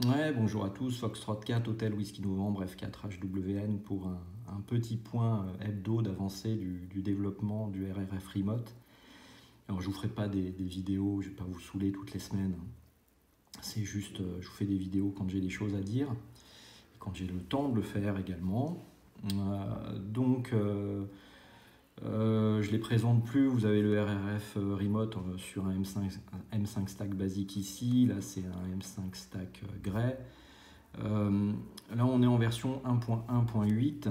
Ouais, bonjour à tous, Foxtrot 4, Hôtel Whisky Novembre, F4 HWN pour un petit point hebdo d'avancée du développement du RRF Remote. Alors je vous ferai pas des vidéos, je vais pas vous saouler toutes les semaines. C'est juste, je vous fais des vidéos quand j'ai des choses à dire, quand j'ai le temps de le faire également. Je les présente plus, vous avez le RRF Remote sur un M5 Stack basique ici, là c'est un M5 Stack Grey. Là on est en version 1.1.8,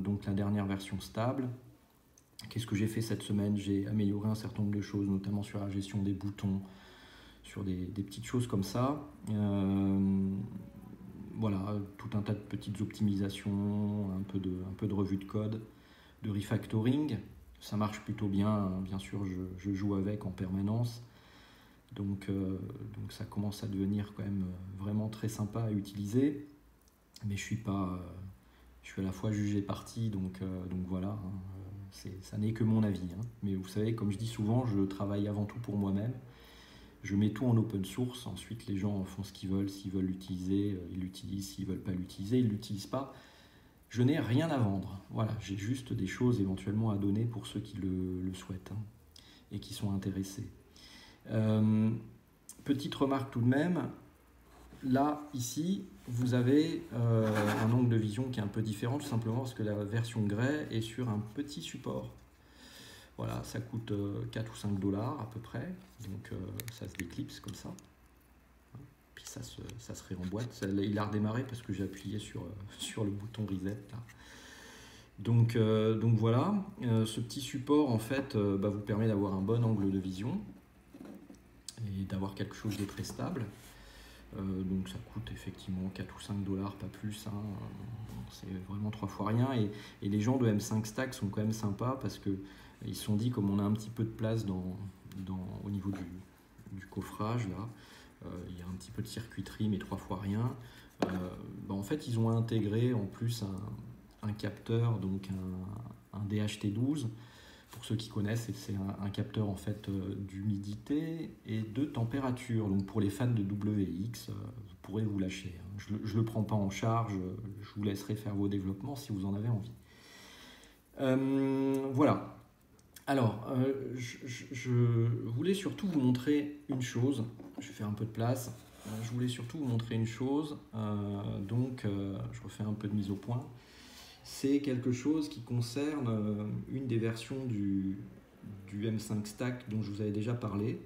donc la dernière version stable. Qu'est-ce que j'ai fait cette semaine? J'ai amélioré un certain nombre de choses, notamment sur la gestion des boutons, sur des petites choses comme ça. Voilà, tout un tas de petites optimisations, un peu de revue de code, de refactoring. Ça marche plutôt bien, bien sûr je joue avec en permanence. Donc ça commence à devenir quand même vraiment très sympa à utiliser. Mais je suis à la fois jugé parti, donc voilà, hein, ça n'est que mon avis. Hein. Mais vous savez, comme je dis souvent, je travaille avant tout pour moi-même. Je mets tout en open source, ensuite les gens font ce qu'ils veulent, s'ils veulent l'utiliser, ils l'utilisent, s'ils ne veulent pas l'utiliser, ils ne l'utilisent pas. Je n'ai rien à vendre, voilà, j'ai juste des choses éventuellement à donner pour ceux qui le souhaitent hein, et qui sont intéressés. Petite remarque tout de même, là, ici, vous avez un angle de vision qui est un peu différent, tout simplement parce que la version Grey est sur un petit support. Voilà, ça coûte 4 ou 5 dollars à peu près, donc ça se déclipse comme ça. Puis ça se réemboîte. Il a redémarré parce que j'ai appuyé sur le bouton reset là. Donc voilà, ce petit support en fait vous permet d'avoir un bon angle de vision et d'avoir quelque chose de très stable. Donc ça coûte effectivement 4 ou 5 dollars, pas plus. Hein. C'est vraiment 3 fois rien. Et les gens de M5 Stack sont quand même sympas parce qu'ils se sont dit, comme on a un petit peu de place au niveau du coffrage, là, il y a un petit peu de circuiterie, mais 3 fois rien. En fait, ils ont intégré en plus un capteur, donc un DHT12. Pour ceux qui connaissent, c'est un capteur en fait d'humidité et de température. Donc pour les fans de WX, vous pourrez vous lâcher. Je ne le prends pas en charge, je vous laisserai faire vos développements si vous en avez envie. Voilà. Alors, je voulais surtout vous montrer une chose. Je vais faire un peu de place. Je voulais surtout vous montrer une chose. Je refais un peu de mise au point. C'est quelque chose qui concerne une des versions du M5 Stack dont je vous avais déjà parlé,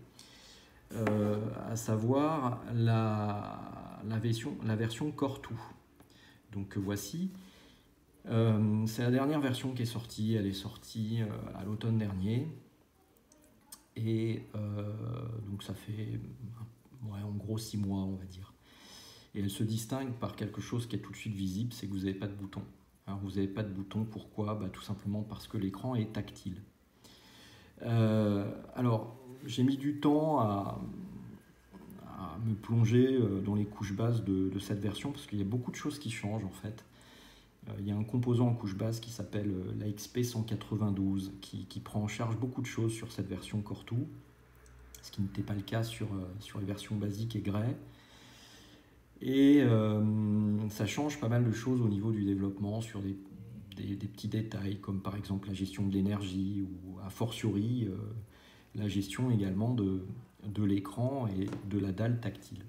à savoir la version Core 2. Donc voici, c'est la dernière version qui est sortie, elle est sortie à l'automne dernier, et donc ça fait en gros 6 mois on va dire. Et elle se distingue par quelque chose qui est tout de suite visible, c'est que vous n'avez pas de bouton. Alors vous n'avez pas de bouton, pourquoi? Tout simplement parce que l'écran est tactile. Alors j'ai mis du temps à me plonger dans les couches basses de cette version parce qu'il y a beaucoup de choses qui changent en fait. Il y a un composant en couche basse qui s'appelle l'AXP 192 qui prend en charge beaucoup de choses sur cette version Core 2, ce qui n'était pas le cas sur les versions basiques et Grey. Et ça change pas mal de choses au niveau du développement sur des petits détails comme par exemple la gestion de l'énergie ou a fortiori la gestion également de l'écran et de la dalle tactile.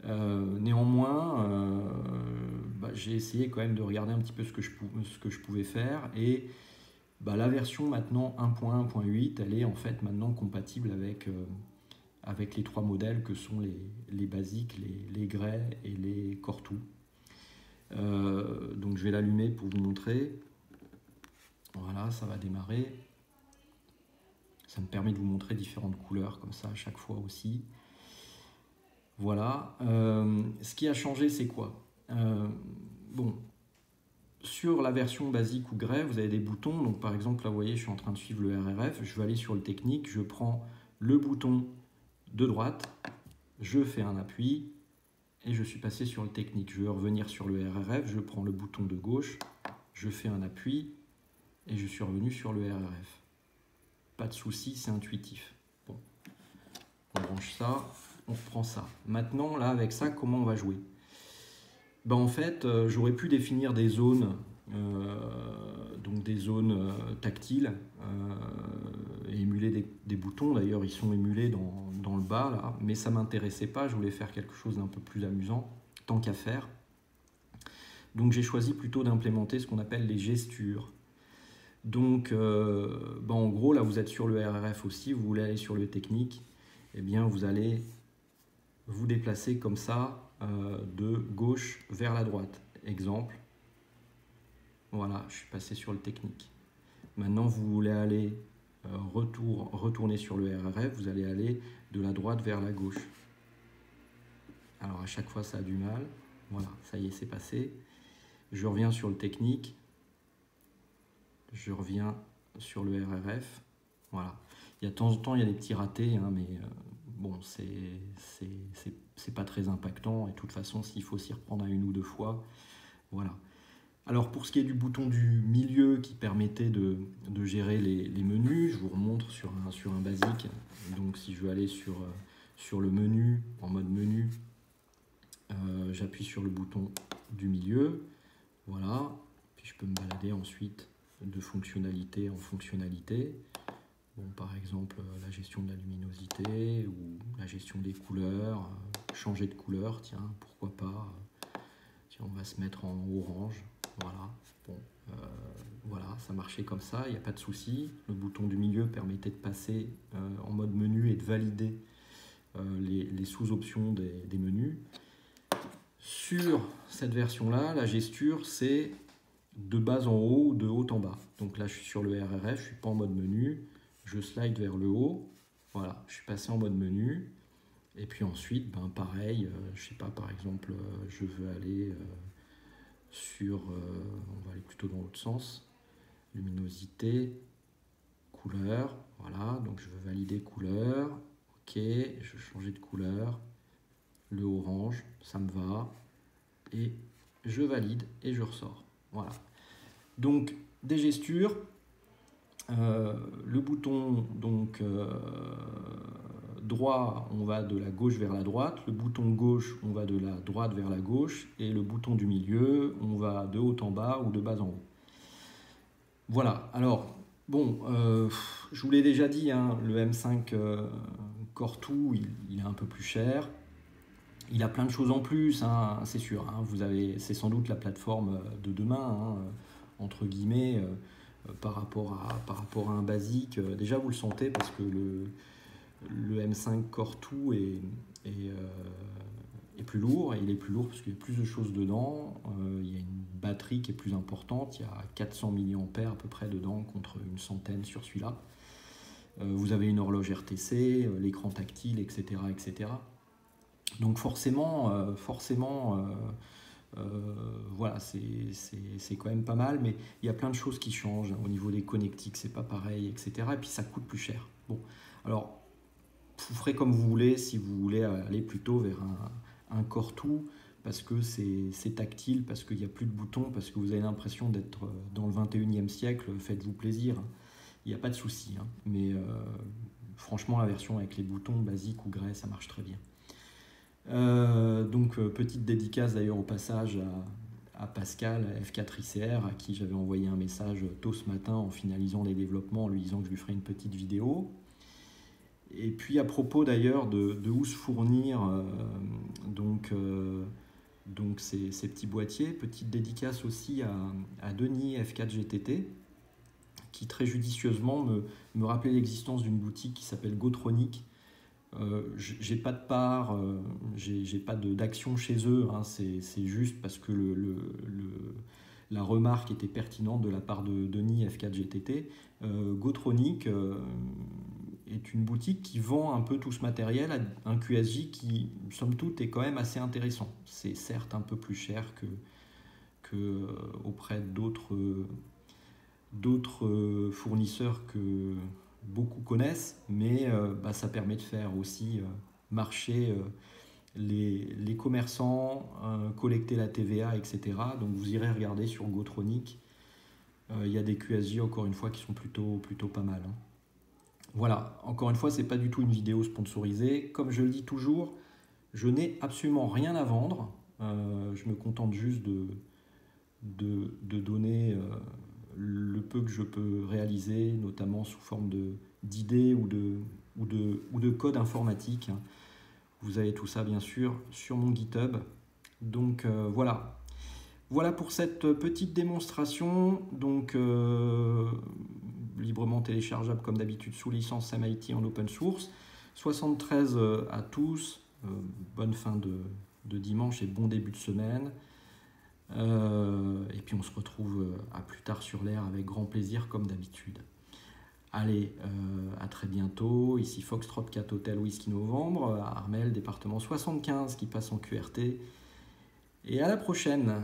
Néanmoins, j'ai essayé quand même de regarder un petit peu ce que je pouvais faire et la version maintenant 1.1.8 elle est en fait maintenant compatible avec les 3 modèles que sont les basiques, les Grey et les Core 2. Donc je vais l'allumer pour vous montrer. Voilà, ça va démarrer. Ça me permet de vous montrer différentes couleurs comme ça à chaque fois aussi. Voilà. Ce qui a changé, c'est quoi? Sur la version basique ou Grey, vous avez des boutons. Donc par exemple, là vous voyez, je suis en train de suivre le RRF. Je vais aller sur le technique. Je prends le bouton de droite. Je fais un appui. Et je suis passé sur le technique. Je vais revenir sur le RRF. Je prends le bouton de gauche. Je fais un appui. Et je suis revenu sur le RRF. Pas de souci, c'est intuitif. Bon, on range ça. on reprend ça. Maintenant, là, avec ça, comment on va jouer? Ben, en fait, j'aurais pu définir des zones, donc des zones tactiles, et émuler des boutons. D'ailleurs, ils sont émulés dans le bas, là, mais ça ne m'intéressait pas. Je voulais faire quelque chose d'un peu plus amusant, tant qu'à faire. Donc, j'ai choisi plutôt d'implémenter ce qu'on appelle les gestures. Donc, ben, en gros, là, vous êtes sur le RRF aussi, vous voulez aller sur le technique, eh bien, vous allez vous déplacer comme ça, de gauche vers la droite. Exemple, voilà, je suis passé sur le technique. Maintenant, vous voulez aller retourner sur le RRF, vous allez aller de la droite vers la gauche. Alors, à chaque fois, ça a du mal. Voilà, ça y est, c'est passé. Je reviens sur le technique. Je reviens sur le RRF. Voilà. Il y a de temps en temps, il y a des petits ratés, hein, mais bon, c'est pas très impactant. Et de toute façon, s'il faut s'y reprendre à une ou deux fois, voilà. Alors, pour ce qui est du bouton du milieu qui permettait de gérer les menus, je vous remontre sur un basique. Donc, si je veux aller sur le menu, en mode menu, j'appuie sur le bouton du milieu. Voilà. Puis, je peux me balader ensuite de fonctionnalité en fonctionnalité. Bon, par exemple, la gestion de la luminosité ou la gestion des couleurs, changer de couleur, tiens, pourquoi pas. Tiens, on va se mettre en orange, voilà. Bon, voilà, ça marchait comme ça, il n'y a pas de souci. Le bouton du milieu permettait de passer en mode menu et de valider les sous-options des menus. Sur cette version-là, la gesture, c'est de bas en haut ou de haut en bas. Donc là, je suis sur le RRF, je ne suis pas en mode menu. Je slide vers le haut, voilà, je suis passé en mode menu, et puis ensuite, ben, pareil, je sais pas, par exemple, je veux aller on va aller plutôt dans l'autre sens, luminosité, couleur, voilà, donc je veux valider couleur, ok, je veux changer de couleur, le orange, ça me va, et je valide et je ressors, voilà. Donc, des gestures. Le bouton donc droit, on va de la gauche vers la droite. Le bouton gauche, on va de la droite vers la gauche. Et le bouton du milieu, on va de haut en bas ou de bas en haut. Voilà. Alors, bon, je vous l'ai déjà dit, hein, le M5 Core 2, il est un peu plus cher. Il a plein de choses en plus, hein, c'est sûr. Hein, c'est sans doute la plateforme de demain, hein, entre guillemets. Par rapport à un basique. Déjà, vous le sentez parce que le M5 Core 2 est plus lourd. Et il est plus lourd parce qu'il y a plus de choses dedans. Il y a une batterie qui est plus importante. Il y a 400 mAh à peu près dedans contre une centaine sur celui-là. Vous avez une horloge RTC, l'écran tactile, etc., etc. Donc forcément, voilà, c'est quand même pas mal, mais il y a plein de choses qui changent. Au niveau des connectiques, c'est pas pareil, etc. Et puis ça coûte plus cher. Bon, alors, vous ferez comme vous voulez si vous voulez aller plutôt vers un Core 2, parce que c'est tactile, parce qu'il n'y a plus de boutons, parce que vous avez l'impression d'être dans le 21e siècle, faites-vous plaisir. Il n'y a pas de souci, hein. Mais franchement, la version avec les boutons basiques ou grès, ça marche très bien. Donc petite dédicace d'ailleurs au passage à Pascal, à F4ICR, à qui j'avais envoyé un message tôt ce matin en finalisant les développements, en lui disant que je lui ferai une petite vidéo. Et puis à propos d'ailleurs de où se fournir donc ces petits boîtiers, petite dédicace aussi à Denis F4GTT, qui très judicieusement me rappelait l'existence d'une boutique qui s'appelle Gotronic. J'ai pas de part, j'ai pas d'action chez eux, hein, c'est juste parce que la remarque était pertinente de la part de Denis F4GTT. Gotronic est une boutique qui vend un peu tout ce matériel à un QSJ qui, somme toute, est quand même assez intéressant. C'est certes un peu plus cher que auprès d'autres fournisseurs que beaucoup connaissent, mais ça permet de faire aussi marcher les commerçants, collecter la TVA, etc. Donc vous irez regarder sur Gotronic. Il y a des QSJ, encore une fois, qui sont plutôt pas mal, hein. Voilà, encore une fois, c'est pas du tout une vidéo sponsorisée. Comme je le dis toujours, je n'ai absolument rien à vendre. Je me contente juste de donner le peu que je peux réaliser, notamment sous forme d'idées ou de code informatique. Vous avez tout ça bien sûr sur mon GitHub. Donc voilà. Voilà pour cette petite démonstration. Donc librement téléchargeable comme d'habitude sous licence MIT en open source. 73 à tous. Bonne fin de dimanche et bon début de semaine. Et puis on se retrouve à plus tard sur l'air avec grand plaisir comme d'habitude. Allez, à très bientôt. Ici Foxtrot 4 Hotel Whisky Novembre, à Armel, département 75 qui passe en QRT. Et à la prochaine.